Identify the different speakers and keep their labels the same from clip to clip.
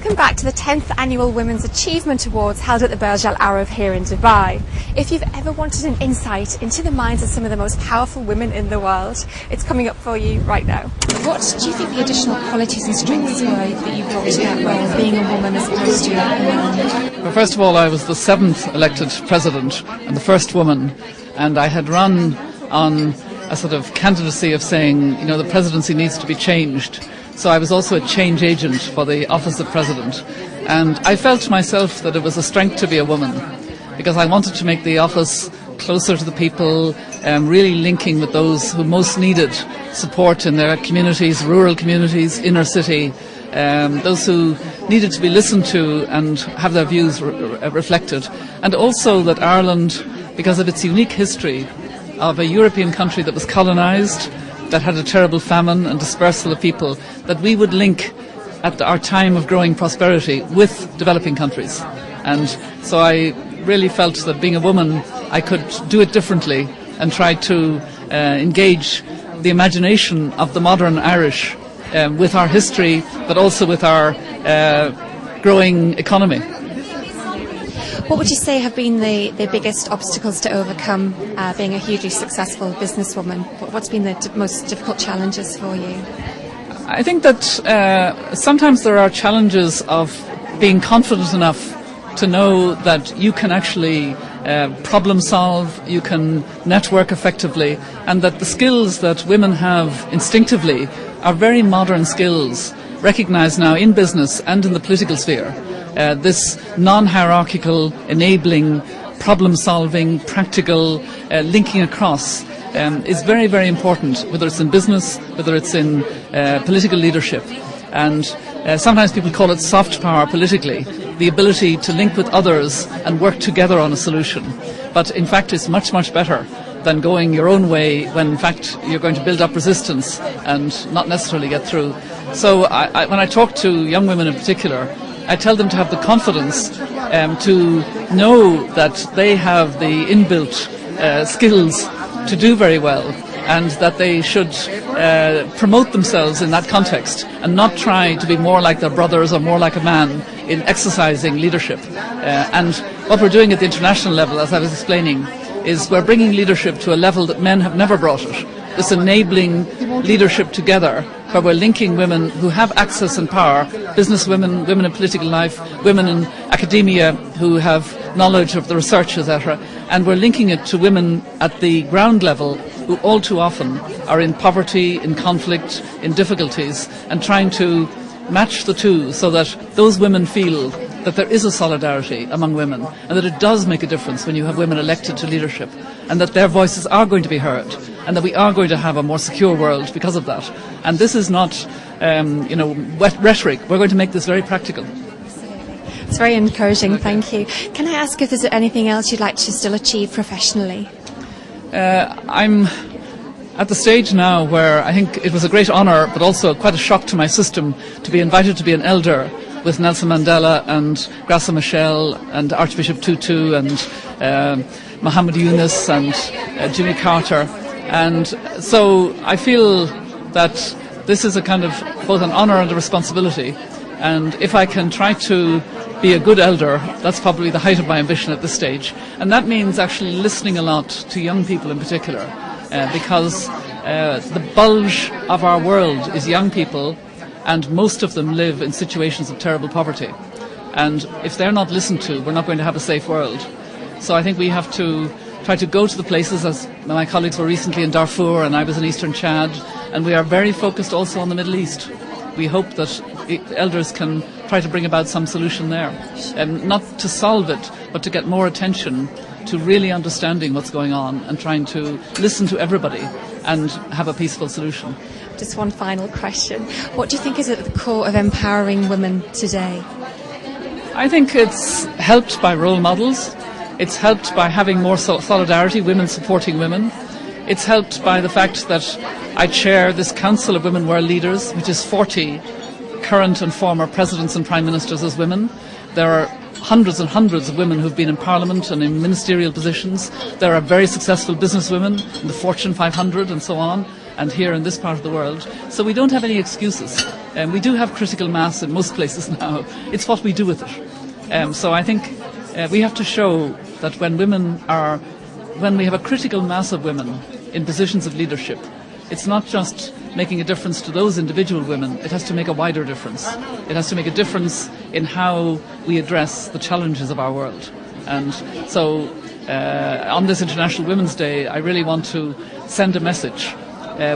Speaker 1: Welcome back to the 10th Annual Women's Achievement Awards held at the Burj Al Arab here in Dubai. If you've ever wanted an insight into the minds of some of the most powerful women in the world, it's coming up for you right now. What do you think the additional qualities and strengths were that you brought to that role, being a woman as opposed to a man?
Speaker 2: Well, first of all, I was the 7th elected president and the first woman, and I had run on a sort of candidacy of saying, you know, the presidency needs to be changed. So I was also a change agent for the office of president. And I felt myself that it was a strength to be a woman, because I wanted to make the office closer to the people, really linking with those who most needed support in their communities, rural communities, inner city, those who needed to be listened to and have their views reflected. And also that Ireland, because of its unique history of a European country that was colonised, that had a terrible famine and dispersal of people, that we would link at our time of growing prosperity with developing countries. And so I really felt that being a woman, I could do it differently and try to engage the imagination of the modern Irish with our history, but also with our growing economy.
Speaker 1: What would you say have been the biggest obstacles to overcome being a hugely successful businesswoman? What's been the most difficult challenges for you?
Speaker 2: I think that sometimes there are challenges of being confident enough to know that you can actually problem solve, you can network effectively, and that the skills that women have instinctively are very modern skills, recognised now in business and in the political sphere. This non-hierarchical, enabling, problem-solving, practical, linking across is very, very important, whether it's in business, whether it's in political leadership. And sometimes people call it soft power politically, the ability to link with others and work together on a solution. But in fact, it's much, much better than going your own way when in fact you're going to build up resistance and not necessarily get through. So when I talk to young women in particular, I tell them to have the confidence to know that they have the inbuilt skills to do very well, and that they should promote themselves in that context and not try to be more like their brothers or more like a man in exercising leadership. And what we're doing at the international level, as I was explaining, is we're bringing leadership to a level that men have never brought it. This enabling leadership together, where we're linking women who have access and power, business women, women in political life, women in academia who have knowledge of the research, etc. And we're linking it to women at the ground level who all too often are in poverty, in conflict, in difficulties, and trying to match the two so that those women feel that there is a solidarity among women and that it does make a difference when you have women elected to leadership, and that their voices are going to be heard, and that we are going to have a more secure world because of that. And this is not, wet rhetoric. We're going to make this very practical.
Speaker 1: It's very encouraging, thank you. Can I ask if there's anything else you'd like to still achieve professionally?
Speaker 2: I'm at the stage now where I think it was a great honour, but also quite a shock to my system, to be invited to be an elder with Nelson Mandela and Graça Machel and Archbishop Tutu and Muhammad Yunus and Jimmy Carter. And so I feel that this is a kind of both an honour and a responsibility. And if I can try to be a good elder, that's probably the height of my ambition at this stage. And that means actually listening a lot to young people in particular, because the bulge of our world is young people, and most of them live in situations of terrible poverty. And if they're not listened to, we're not going to have a safe world. So I think we have to try to go to the places, as my colleagues were recently in Darfur and I was in Eastern Chad, and we are very focused also on the Middle East. We hope that elders can try to bring about some solution there, and not to solve it, but to get more attention to really understanding what's going on and trying to listen to everybody and have a peaceful solution.
Speaker 1: Just one final question. What do you think is at the core of empowering women today?
Speaker 2: I think it's helped by role models. It's helped by having more solidarity, women supporting women. It's helped by the fact that I chair this Council of Women World Leaders, which is 40 current and former presidents and prime ministers as women. There are hundreds and hundreds of women who've been in Parliament and in ministerial positions. There are very successful businesswomen in the Fortune 500 and so on. and here in this part of the world. So we don't have any excuses. We do have critical mass in most places now. It's what we do with it. So I think we have to show that when we have a critical mass of women in positions of leadership, it's not just making a difference to those individual women, it has to make a wider difference. It has to make a difference in how we address the challenges of our world. And so on this International Women's Day, I really want to send a message.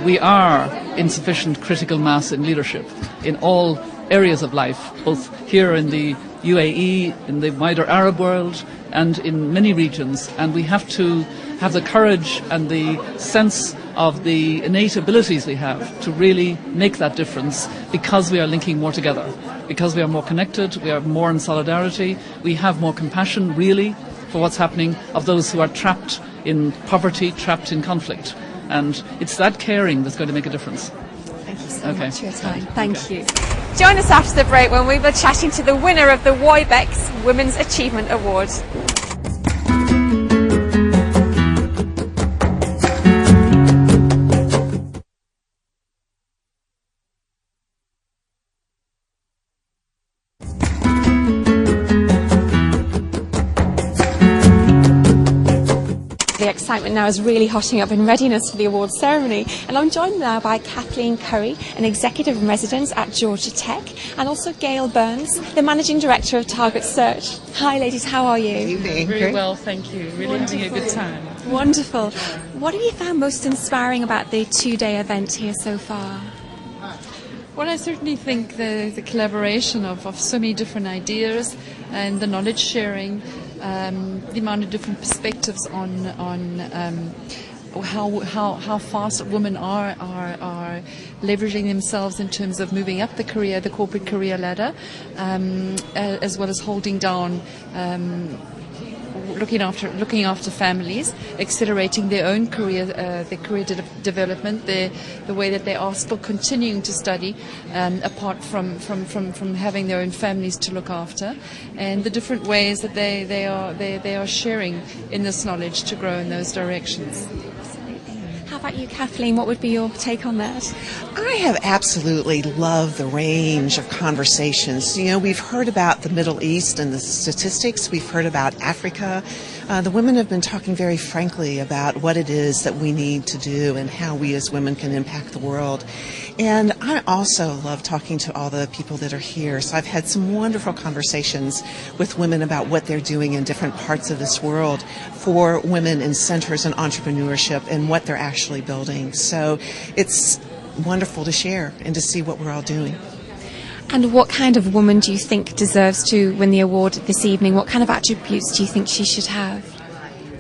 Speaker 2: We are insufficient critical mass in leadership in all areas of life, both here in the UAE, in the wider Arab world, and in many regions. And we have to have the courage and the sense of the innate abilities we have to really make that difference, because we are linking more together, because we are more connected, we are more in solidarity, we have more compassion really for what's happening of those who are trapped in poverty, trapped in conflict. And it's that caring that's going to make a difference.
Speaker 1: Thank you so much for your time. Thank you. Join us after the break when we will be chatting to the winner of the Wybex Women's Achievement Award. The excitement now is really hotting up in readiness for the awards ceremony, and I'm joined now by Kathleen Curry, an executive in residence at Georgia Tech, and also Gail Burns, the managing director of Target Search. Hi ladies, how are you?
Speaker 3: Very well, thank you. Really having a good time.
Speaker 1: Wonderful. What have you found most inspiring about the two-day event here so far?
Speaker 3: Well, I certainly think the collaboration of so many different ideas and the knowledge sharing, the amount of different perspectives on how fast women are leveraging themselves in terms of moving up the corporate career ladder, as well as holding down. Looking after families, accelerating their own career, development, the way that they are still continuing to study, apart from having their own families to look after, and the different ways that they are sharing in this knowledge to grow in those directions.
Speaker 1: How about you, Kathleen? What would be your take on that?
Speaker 4: I have absolutely loved the range of conversations. You know, we've heard about the Middle East and the statistics. We've heard about Africa. The women have been talking very frankly about what it is that we need to do and how we as women can impact the world. And I also love talking to all the people that are here. So I've had some wonderful conversations with women about what they're doing in different parts of this world for women in centers and entrepreneurship and what they're actually building. So it's wonderful to share and to see what we're all doing.
Speaker 1: And what kind of woman do you think deserves to win the award this evening? What kind of attributes do you think she should have?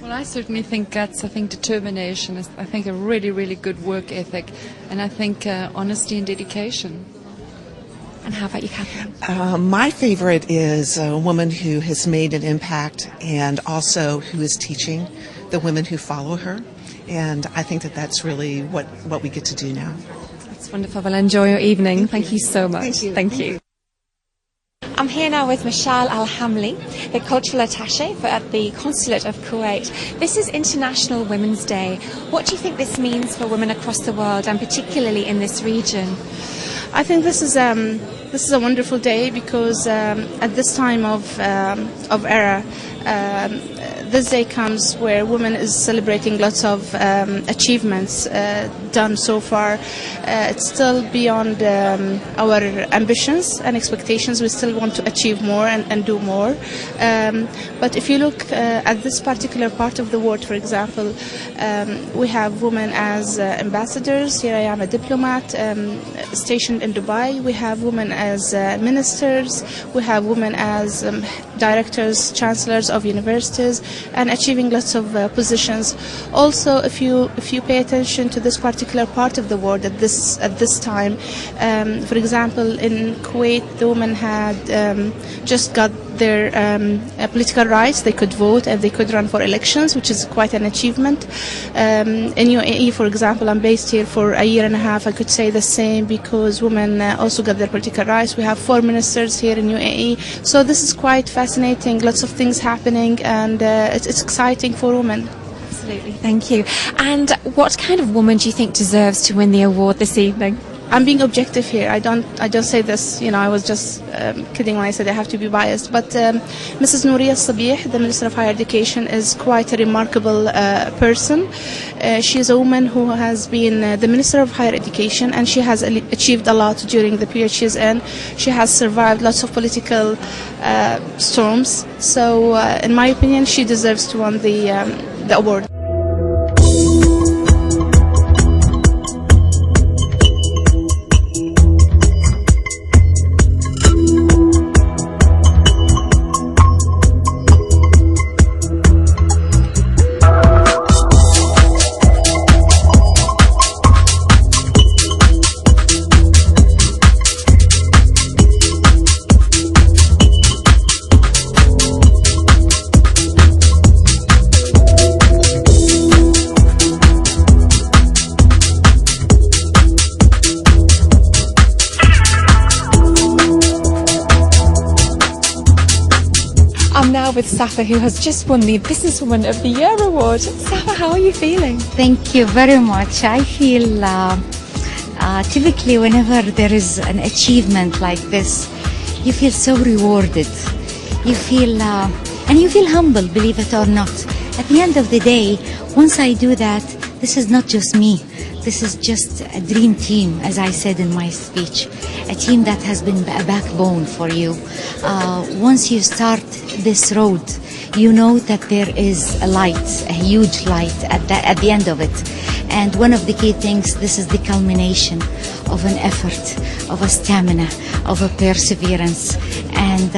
Speaker 3: Well, I certainly think guts, I think determination, I think a really, really good work ethic, and I think honesty and dedication.
Speaker 1: And how about you, Kathleen?
Speaker 4: My favorite is a woman who has made an impact and also who is teaching the women who follow her. And I think that that's really what we get to do now.
Speaker 1: That's wonderful. Well, enjoy your evening. Thank you so much. Thank you. I'm here now with Michelle Al-Hamli, the Cultural Attaché at the Consulate of Kuwait. This is International Women's Day. What do you think this means for women across the world, and particularly in this region?
Speaker 5: I think this is a wonderful day because at this time of era, this day comes where women is celebrating lots of achievements done so far. It's still beyond our ambitions and expectations. We still want to achieve more and do more. But if you look at this particular part of the world, for example, we have women as ambassadors. Here I am, a diplomat stationed in Dubai. We have women as ministers. We have women as directors, chancellors of universities, and achieving lots of positions. Also, if you pay attention to this particular part of the world at this time, for example, in Kuwait, the women had just got their political rights. They could vote and they could run for elections, which is quite an achievement. In UAE, for example, I'm based here for a year and a half. I could say the same because women also got their political rights. We have 4 ministers here in UAE. So this is quite fascinating. Lots of things happening, and it's exciting for women.
Speaker 1: Absolutely, thank you. And what kind of woman do you think deserves to win the award this evening?
Speaker 5: I'm being objective here. I don't say this. I was just kidding when I said I have to be biased. But Mrs. Nouria Sabih, the Minister of Higher Education, is quite a remarkable person. She is a woman who has been the Minister of Higher Education, and she has achieved a lot during the period she's in. She has survived lots of political storms. So, in my opinion, she deserves to win the award.
Speaker 1: I'm now with Safa, who has just won the Businesswoman of the Year award. Safa, how are you feeling?
Speaker 6: Thank you very much. I feel typically whenever there is an achievement like this, you feel so rewarded. You feel and you feel humble, believe it or not. At the end of the day, once I do that, this is not just me. This is just a dream team, as I said in my speech, a team that has been a backbone for you. Once you start this road, you know that there is a light, a huge light at the end of it. And one of the key things, this is the culmination of an effort, of a stamina, of a perseverance, and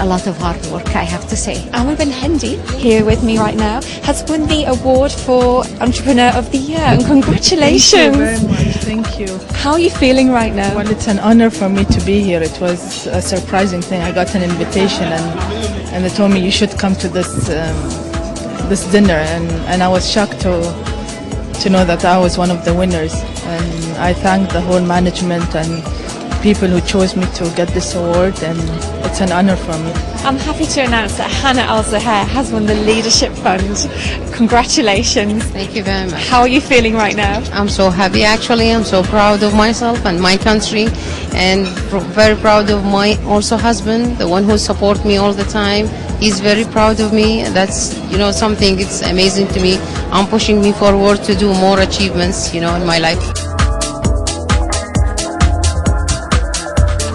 Speaker 6: a lot of hard work, I have to say.
Speaker 1: Amr Ben Hendi, here with me right now, has won the award for Entrepreneur of the Year, and congratulations!
Speaker 7: Thank you very much, thank you.
Speaker 1: How are you feeling right now?
Speaker 7: Well, it's an honor for me to be here. It was a surprising thing. I got an invitation and they told me you should come to this dinner, and I was shocked to know that I was one of the winners, and I thank the whole management and people who chose me to get this award, and it's an honor for me.
Speaker 1: I'm happy to announce that Hannah Al-Zahair has won the Leadership Fund. Congratulations.
Speaker 8: Thank you very much.
Speaker 1: How are you feeling right now?
Speaker 8: I'm so happy, actually. I'm so proud of myself and my country, and very proud of my also husband, the one who supports me all the time. He's very proud of me. That's, something, it's amazing to me. I'm pushing me forward to do more achievements, in my life.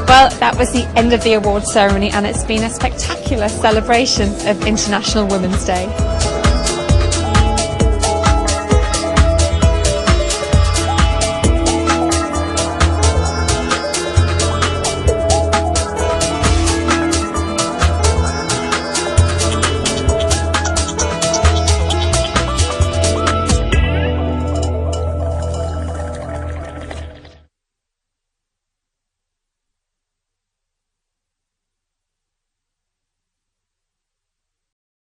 Speaker 1: Well, that was the end of the award ceremony, and it's been a spectacular celebration of International Women's Day.